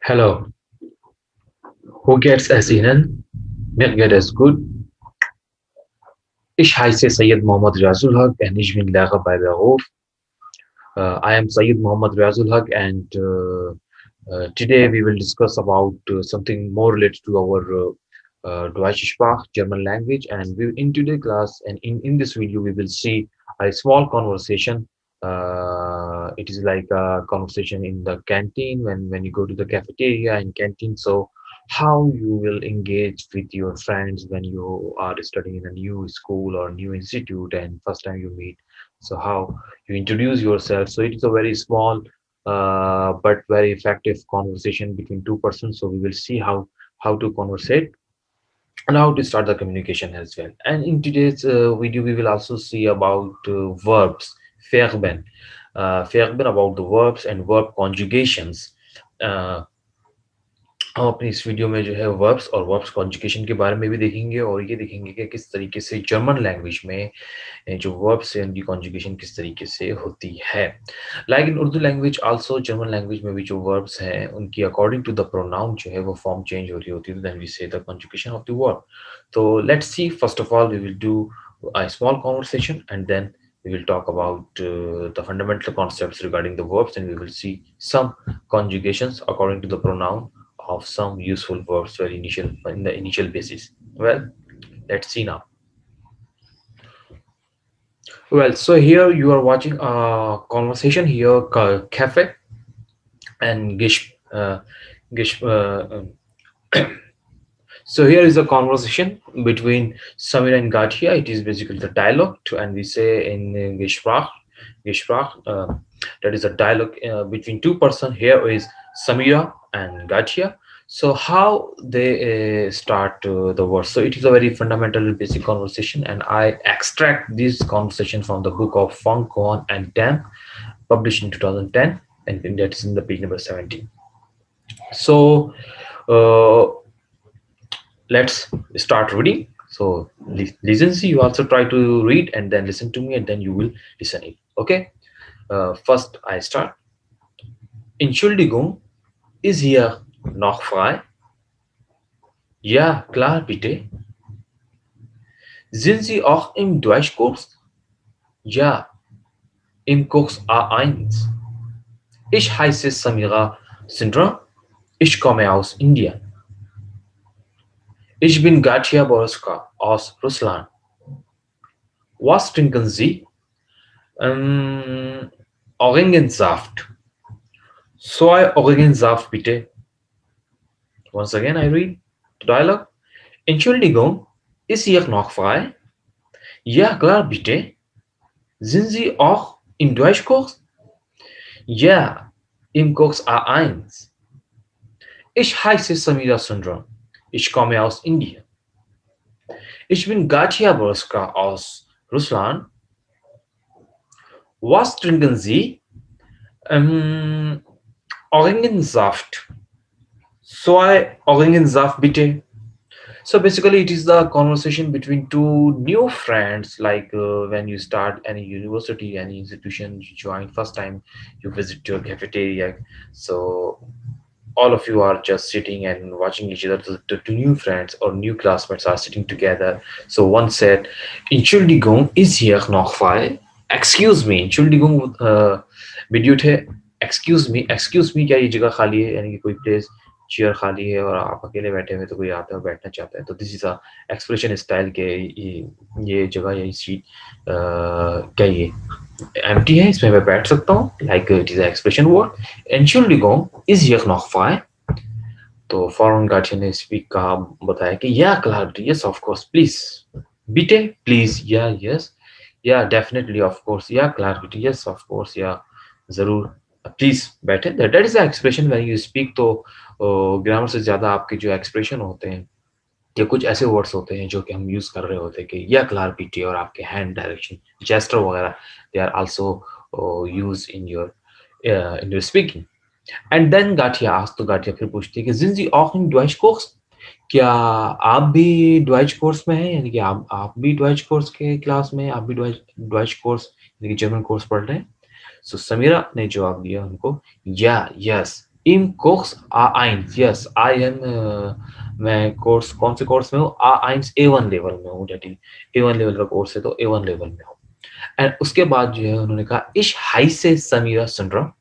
Hello, who gets as Ihnen? Mir geht es gut. Ich heiße Syed Mohammad Riazul Haq and ich bin Lehrer bei Beruf. I am Syed Mohammad Riazul Haq and today we will discuss about something more related to our Deutsche Sprache, German language. And in today's class and in this video, we will see a small conversation. It is like a conversation in the canteen when you go to the cafeteria and canteen. So how you will engage with your friends when you are studying in a new school or new institute and first time you meet. So how you introduce yourself. So it is a very small but very effective conversation between two persons. So we will see how to conversate and how to start the communication as well. And in today's video, we will also see about verbs, verben, verben about the verbs and verb conjugations. Uh, हम अपनी इस video में जो है verbs और verbs conjugation के बारे में भी देखेंगे और ये देखेंगे कि किस तरीके से जर्मन लैंग्वेज में जो वर्ब्स है उनकी कॉन्जुगेशन किस तरीके से होती है like in Urdu language also German language में भी जो वर्ब्स हैं उनकी अकॉर्डिंग टू द प्रोनाउन जो है वो फॉर्म चेंज हो रही होती है then we say the conjugation of the verb तो let's see first of all we will do a small conversation and then we will talk about the fundamental concepts regarding the verbs and we will see some conjugations according to the pronoun of some useful verbs for initial in the initial basis. Well, let's see now. Well, so here you are watching a conversation here called cafe and gish gish. So here is a conversation between Samira and Gatia. It is basically the dialogue, and we say in Gespräch, that is a dialogue between two person. Here is Samira and Gatia. So how they start the words. So it is a very fundamental basic conversation, and I extract this conversation from the book of Fong Kohn and Tam, published in 2010, and that is in the page number 17. So. Let's start reading. So listen, see, you also try to read and then listen to me and then you will listen it. Okay. First I start. Entschuldigung, ist hier noch frei? Ja, klar, bitte. Sind Sie auch im Deutschkurs? Ja, im Kurs A1. Ich heiße Samira Sindra. Ich komme aus Indien. Ich bin Gatia Boroska aus Russland. Was trinken Sie? Orangensaft. Soy Orangensaft bitte. Once again I read the dialogue. Entschuldigung, ist hier noch frei? Ja, klar, bitte. Sind Sie auch im Deutschkurs? Ja, im Kurs A1. Ich heiße Samira Sundram. Ich komme aus Indien. Ich bin Gatia Boroska aus Russland. Was trinken Sie? Orangensaft. Soy Orangensaft bitte. So basically, it is the conversation between two new friends. Like when you start any university, any institution, you join first time, you visit your cafeteria. So all of you are just sitting and watching each other. The two new friends or new classmates are sitting together. So one said, "Entschuldigung, ist hier noch frei?" Excuse me, Entschuldigung, विद्युत है. Excuse me, क्या ये जगह खाली है यानी कि कोई प्लेस चेयर खाली है और आप अकेले बैठे हुए तो कोई आता है बैठना चाहता है तो this is a expression style के ये जगह या सीट क्या ये एम्प्टी है इसमें मैं बैठ सकता हूँ like it is expression word Entschuldigung ist hier noch frei तो फॉरेन गार्जियन ने स्पीक कहा बताया कि या क्लाउड यस ऑफ कोर्स प्लीज बिटे प्लीज या यस या डेफिनेटली ऑफ कोर्स या क्लाउड यस ऑफ कोर्स या जरूर प्लीज बैठे that is the expression when you speak तो ग्रामर से ज्यादा आपके जो एक्सप्रेशन होते हैं या कुछ ऐसे वर्ड्स होते हैं जो कि हम यूज कर रहे होते हैं कि या क्लार पीटी और आपके हैंड डायरेक्शन जेस्टर वगैरह they are also use in your speaking and then गाठिया आज तो गाठिया फिर पूछती है कि जिन जी ऑफ इन डॉइच कोर्स क्या आप भी डॉइच कोर्स में हैं यानी कि आप भी डॉइच कोर्स के क्लास में आप भी डॉइच कोर्स यानी कि जर्मन कोर्स पढ़ रहे हैं सो समीरा ने जवाब दिया उनको या यस इम कोर्स आ आइंस, यस आई एम, मैं कोर्स कौन से कोर्स में हूँ, आ आइंस A1 लेवल में हूँ, डेट A1 लेवल का कोर्स है तो A1 लेवल में हूँ। एंड उसके बाद जो है उन्होंने कहा इश हाई से समीरा सिंड्रोम,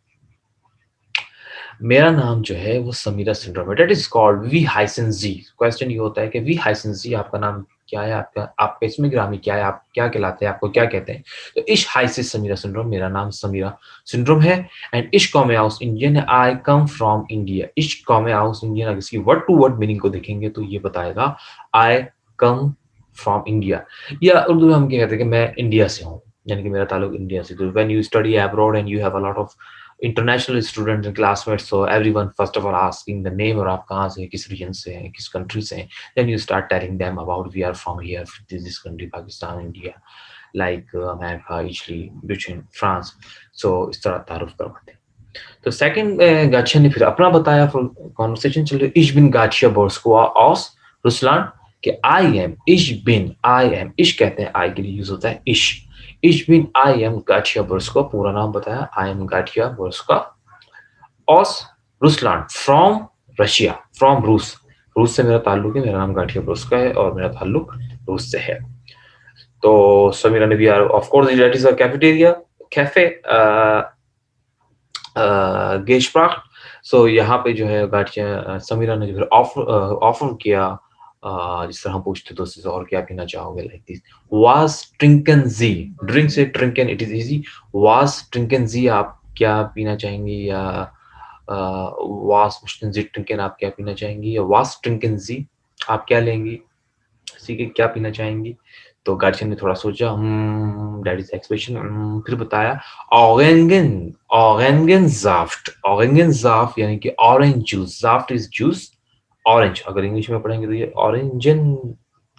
मेरा नाम जो है वो समीरा सिंड्रोम है, डेट इज कॉल्ड वी हाइसन जी। क्वेश्चन ये होता है कि वी हाइसन जी आपका नाम क्या है, आपका इसमें ग्रामी क्या है, आप क्या कहलाते हैं, आपको क्या कहते हैं। तो इश हाइसिस समीरा सिंड्रोम, मेरा नाम समीरा सिंड्रोम है। एंड इश कॉमे हाउस इंडियन है, आई कम फ्रॉम इंडिया। इश कॉमे हाउस इंडियन, अगर इसकी वर्ड टू वर्ड मीनिंग को देखेंगे तो ये बताएगा आई कम फ्रॉम इंडिया, या उर्दू में हम क्या कहते हैं कि मैं इंडिया से हूँ, यानी कि मेरा ताल्लुक इंडिया से। तो when you study abroad and you have a lot of international students and classmates, so everyone first of all asking the name, और आप कहाँ से हैं, किस रीजन से हैं, किस कंट्री से हैं। Then you start telling them about we are from here, this country, Pakistan, India, like America, Italy, Britain, France. So इस तरह तारुफ करवाते हैं। तो सेकंड, गाचिया ने फिर अपना बताया, कॉन्वर्सेशन चल रही, इश बिन गाचिया बोर्स्कोआ ऑस रुसलान, कि आई एम, इश बिन, आई एम, इश कहते हैं आई के लिए यूज होता है इश, इश बिन आई एम गाचिया बोर्स्को, पूरा नाम बताया, आई एम गाचिया बोर्स्का ऑस रुसलान, फ्रॉम रशिया, फ्रॉम रूस, रूस से मेरा ताल्लुक है, मेरा नाम गाठिया बोर्स्का है और मेरा ताल्लुक रूस से है। तो समीरा ने भी, यार of course that is a cafeteria, cafe, गेशप्राख। सो यहाँ पे जो है गाठिया, समीरा ने जो फिर ऑफर किया, जिस तरह हम पूछते दोस्त से और क्या पीना चाहोगे, लाइक दिस, वाज ट्रिंकन जी, ड्रिंक से ट्रिंकन इट इज इजी, वाज ट्रिंकन जी आप क्या पीना चाहेंगी, या वाज जी ट्रिंकन आप क्या पीना चाहेंगी, या वाज ट्रिंकन जी आप क्या लेंगी, ठीक है, क्या पीना चाहेंगी। तो गार्जियन ने थोड़ा सोचा, दैट इज एक्सप्रेशन, फिर बताया ऑरेंगन, ऑरेंगन जाफ्ट, ऑरेंगन जाफ्ट यानी कि ऑरेंज जूस, जाफ्ट इज जूस, ऑरेंज अगर इंग्लिश में पढ़ेंगे तो ये ऑरेंजन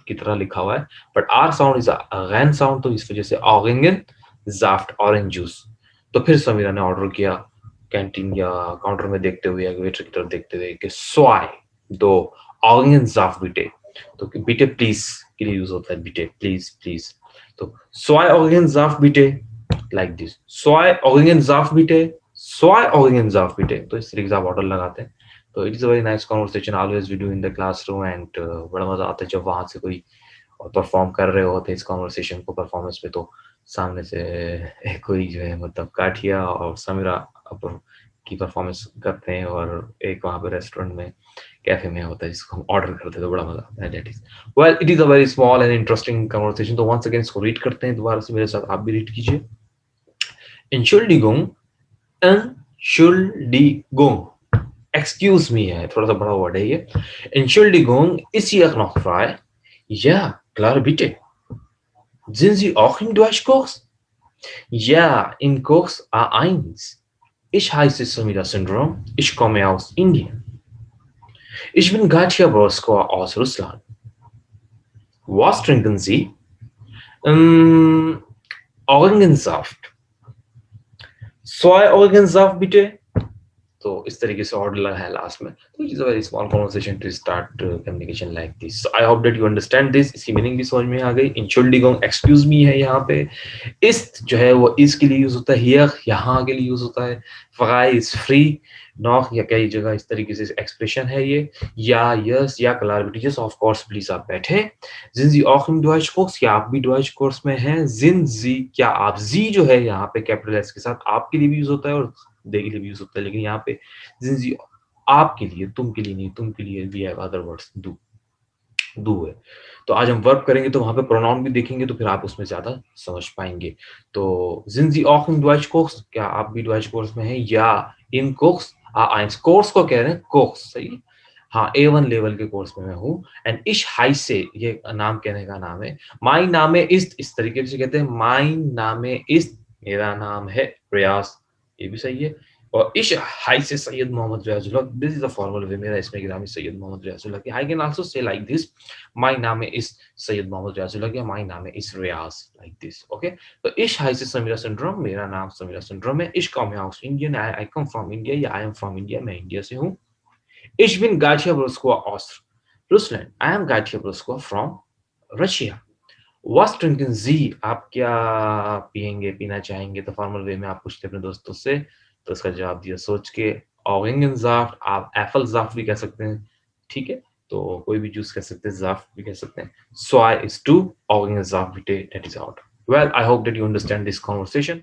की तरह लिखा हुआ है, बट आर साउंड इज गैन साउंड, तो इस वजह से ऑरेंगन जाफ्ट, ऑरेंज जूस। तो फिर समीरा ने ऑर्डर किया, कैंटीन या काउंटर में देखते हुए या वेटर की तरफ देखते हुए, कि स्वाय दो ऑरेंगन जाफ्ट बीटे, तो बीटे प्लीज के लिए यूज होता है, बीटे प्लीज प्लीज। तो सोय ऑर्गेन जाफ बीटे, लाइक दिस, सोय ऑर्गेन जाफ बीटे, सोय ऑर्गेन जाफ बीटे, तो इस तरीके से आप ऑर्डर लगाते हैं। तो it is a very nice conversation, always we do in the classroom, and बड़ा मजा आता है जब वहां से कोई परफॉर्म कर रहे होते हैं इस कॉन्वर्सेशन को, परफॉर्मेंस पे, तो सामने से कोई जो है मतलब काठिया और समीरा की परफॉर्मेंस करते हैं, और एक वहाँ पे रेस्टोरेंट में, कैफे में होता है जिसको हम ऑर्डर करते हैं, तो बड़ा मजा आता है। That is, well it is a very small and interesting conversation. तो वंस अगेन इसको रीड करते हैं दोबारा से, मेरे साथ आप भी रीड कीजिए। Entschuldigung, Entschuldigung, excuse me है, थोड़ा सा बड़ा वर्ड है ये। Entschuldigung, ist hier noch frei? Ja, klar, bitte. Sind Sie auch im Deutschkurs? Ja, im Kurs A1. Ich heiße Sumida Syndrom. Ich komme aus Indien. Ich bin Katja Brosko aus Russland. Was trinken Sie? Ähm, Orangensaft. 2 Orangensaft bitte. तो इस तरीके से order लगा है last में। तो it is a very small conversation to start communication like this. I hope that you understand this. इसकी meaning भी समझ में आ गई। इंशुल्डिगोंग एक्सक्यूज मी है यहाँ पे। इस जो है वो इस के लिए यूज होता है, हियर यहाँ के लिए यूज होता है, फ्राई इज फ्री, नॉक या कई जगह इस तरीके से एक्सप्रेशन है ये, या यस या कलार बेटी जस्ट ऑफ कोर्स प्लीज आप बैठे। जिन जी ऑफ इन डॉइच कोर्स, क्या आप भी डॉइच कोर्स में हैं? जिन जी, क्या आप, जी जो है यहाँ पे कैपिटल एस के साथ आपके लिए भी यूज होता है और दे के लिए भी यूज होता है, लेकिन यहाँ पे जिन जी आपके लिए, तुम के लिए नहीं, तुम के लिए भी है अदर वर्ड्स, डू है। तो आज हम वर्ब करेंगे तो वहां पे प्रोनाउन भी देखेंगे, तो फिर आप उसमें ज्यादा समझ पाएंगे। तो sind Sie auch im Deutschkurs, क्या आप भी डॉइच कोर्स में हैं? या इन कोर्स A1, कोर्स को कह रहे हैं, कोर्स सही, हाँ A1 लेवल के कोर्स में मैं हूँ। एंड इश हाई से, ये नाम कहने का नाम है। माई नामे इस्त, इस तरीके से कहते हैं, माई नामे इस्त, मेरा नाम है रियाज, ये भी सही है। और इश हाई से Syed Mohammad Riyazullah, this is a formal way, मेरा इसमें गिरामी सैयद मोहम्मद रियाजुल्लाह की। I can also say like this, my नाम इज सैयद मोहम्मद रियाजुल्लाह की, माय नाम is Riyaz, like this, okay. तो इश हाई से समीरा सिंड्रोम, मेरा नाम समीरा सिंड्रोम है। इश कम हाउस इंडियन, आई कम फ्रॉम इंडिया, या आई एम फ्रॉम इंडिया, मैं इंडिया से हूँ। इश बिन गाचिया ब्रोस्को ऑस रुसलैंड, आई एम गाचिया ब्रोस्को फ्रॉम रशिया। वॉस ड्रिंकिंग जी, आप क्या पिएंगे, पीना चाहेंगे? तो फॉर्मल वे में आप पूछते अपने दोस्तों से, तो उसका जवाब दिया सोच के, Orangensaft, आप एप्पल जाफ्ट भी कह सकते हैं, ठीक है? तो कोई भी जूस कह सकते हैं, जाफ्ट भी कह सकते हैं. Soy is 2, Orangensaft bitte, that is out. Well, I hope that you understand this conversation.